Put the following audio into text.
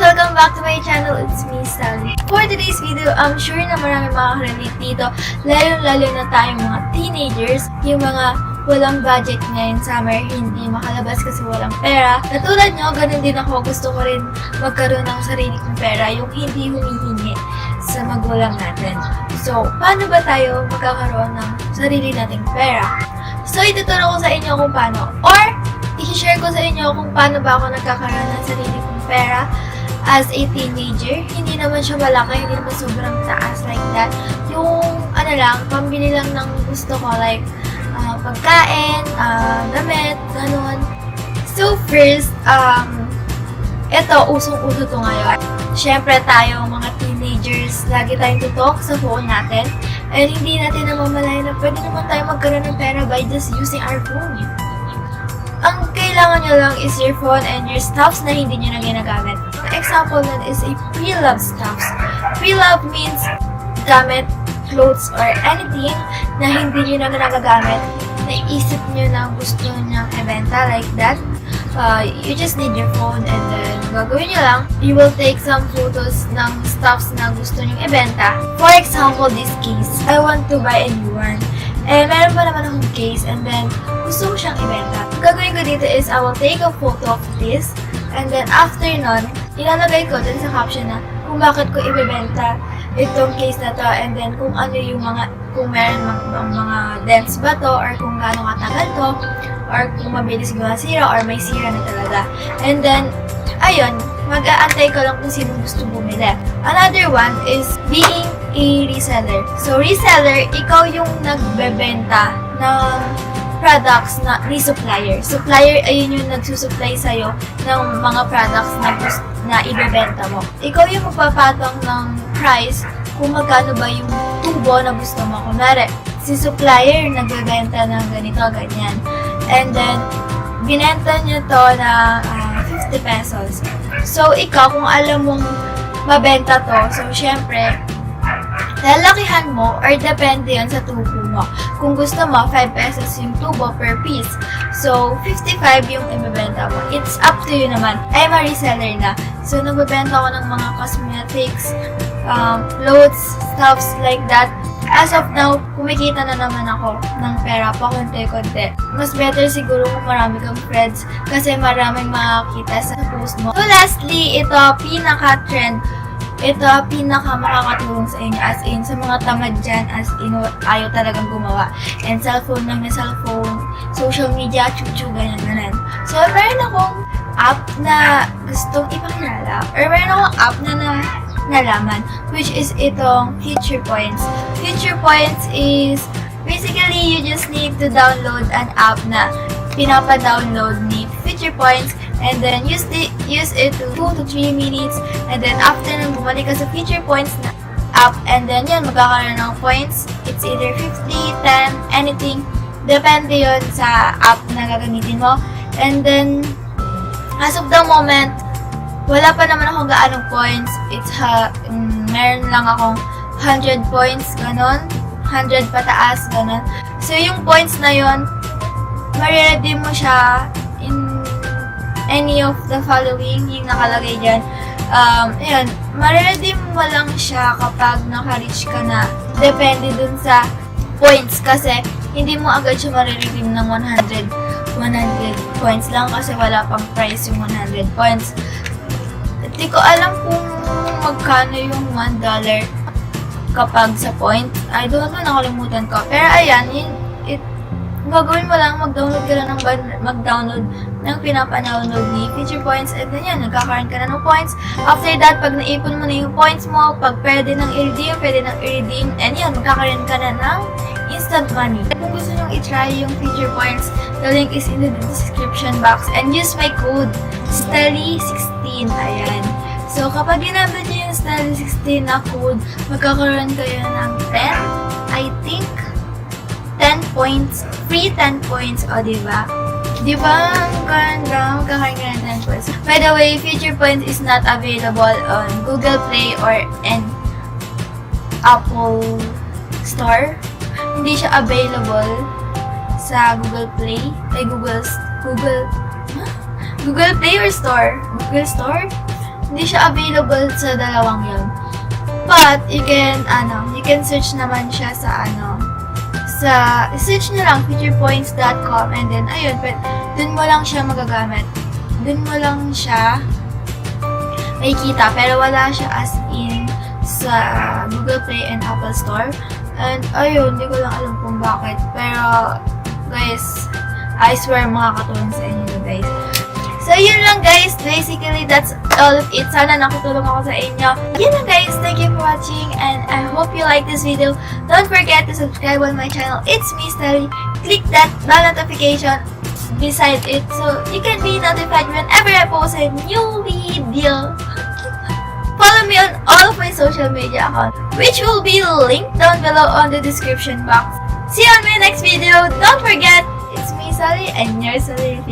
Welcome back to my channel. It's me, Stelly. For today's video, I'm sure na marami makaka-relate dito, lalo na tayong mga teenagers, yung mga walang budget ngayon summer, hindi makalabas kasi walang pera. Katulad nyo, ganun din ako, gusto ko rin magkaroon ng sarili kong pera, yung hindi humihingi sa magulang natin. So, paano ba tayo magkakaroon ng sarili nating pera? So, ituturo ko sa inyo kung paano, or i-share ko sa inyo kung paano ba ako nagkakaroon ng sarili kong pera as a teenager. Hindi naman siya malaki, hindi naman sobrang taas like that. Yung, pambili lang ng gusto ko, like, pagkain, damit, ganun. So, first, ito, usong-uso to ngayon. Siyempre tayo, mga teenagers, lagi tayong tutok sa phone natin. And hindi natin namamalayan na pwede naman tayo magkaroon ng pera by just using our phone. Ang kailangan nyo lang is your phone and your stuffs na hindi nyo na ginagamit. An example nun is a pre-loved stuffs. Pre-loved means gamit, clothes, or anything na hindi nyo na nagagamit. Naisip nyo na gusto nyo ibenta like that. You just need your phone and then gagawin nyo lang, you will take some photos ng stuffs na gusto nyo ibenta. For example, this case. I want to buy a new one. Eh, meron pa naman akong case and then gusto ko siyang ibenta. Gagawin ko dito is I will take a photo of this and then after nun, ilalagay ko dun sa caption na kung bakit ko ibebenta itong case na to and then kung ano yung mga, kung meron mga dents ba to or kung gaano katagal to or kung mabilis sira or may sira na talaga. And then, ayun, mag-aantay ko lang kung sino gusto bumili. Another one is being a reseller. So, reseller, ikaw yung nagbebenta ng products na supplier. Supplier, ayun yung nagsusupply sa'yo ng mga products na ibebenta mo. Ikaw yung magpapatong ng price kung magkano ba yung tubo na gusto mo. Kunwari, si supplier nagbebenta ng ganito, ganyan. And then, binenta nyo to na 50 pesos. So, ikaw, kung alam mong mabenta to, so, syempre, lalakihan mo or depende yan sa tubo mo. Kung gusto mo, 5 pesos yung tubo per piece. So, 55 yung ibebenta mo. It's up to you naman. I'm a reseller na. So, nagbebenta ko ng mga cosmetics, clothes, stuffs like that. As of now, kumikita na naman ako ng pera pa konti-konti. Mas better siguro kung marami kang friends kasi maraming makakita sa post mo. So lastly, ito pinaka-trend. Ito pinaka-makakatulong sa inyo as in sa mga tamad dyan as in ayaw talagang gumawa. And cellphone lang na cellphone, social media, chuchu, ganyan. So meron akong app na gustong ipakilala or meron akong app na nalaman, which is itong FeaturePoints. FeaturePoints is basically you just need to download an app na pinapa-download ni FeaturePoints and then use it to 2 to 3 minutes and then after nang bumalik ka sa FeaturePoints na app and then yan, magkakaroon ng points. It's either 50, 10, anything. Depende yon sa app na gagamitin mo. And then, as of the moment, wala pa naman akong gaanong points. Meron lang akong 100 points, ganon. 100 pataas, ganon. So, yung points na yon, mariredeem mo siya in any of the following, yung nakalagay dyan. Ayun, mariredeem mo lang siya kapag naka-reach ka na. Depende dun sa points kasi hindi mo agad siya mariredeem ng 100 points lang kasi wala pang price yung 100 points. Hindi ko alam kung magkano yung $1 kapag sa point. I don't know, nakalimutan ko. Pero ayan, gagawin mo lang, mag-download ng pinapa-download ni FeaturePoints and then yan, nagkakaroon ka na ng points. After that, pag naipon mo na yung points mo, pag pwede nang i-redeem, and yan, magkakaroon ka na ng instant money. Kung gusto nyo i-try yung FeaturePoints, the link is in the description box and use my code Stelly16. Ayan. So, kapag ginamit nyo yung Stelly16 na code, magkakaroon kayo ng 10, I think, 10 points, free 10 points, o diba? Diba? Ang ganda, magkakaroon ka ng 10 points. By the way, FeaturePoints is not available on Google Play or an Apple Store. Hindi siya available sa Google Play, Google Play or Store? Google Store? Hindi siya available sa dalawang yon. But, you can search naman siya sa search nyo lang, FeaturePoints.com, and then, ayun, dun mo lang siya magagamit. Dun mo lang siya makikita, pero wala siya as in sa Google Play and Apple Store. And, ayun, hindi ko lang alam kung bakit. Pero, guys, I swear, makakatulong sa inyo, guys. So, yun lang, guys. Basically, that's all of it. Sana nakatulong ako sa inyo. Yun lang, guys. Thank you for watching, and I hope you like this video. Don't forget to subscribe on my channel. It's me, Stelly. Click that bell notification beside it so you can be notified whenever I post a new video. Follow me on all of my social media accounts, which will be linked down below on the description box. See you on my next video. Don't forget, it's me, Stelly, and you're Stelly.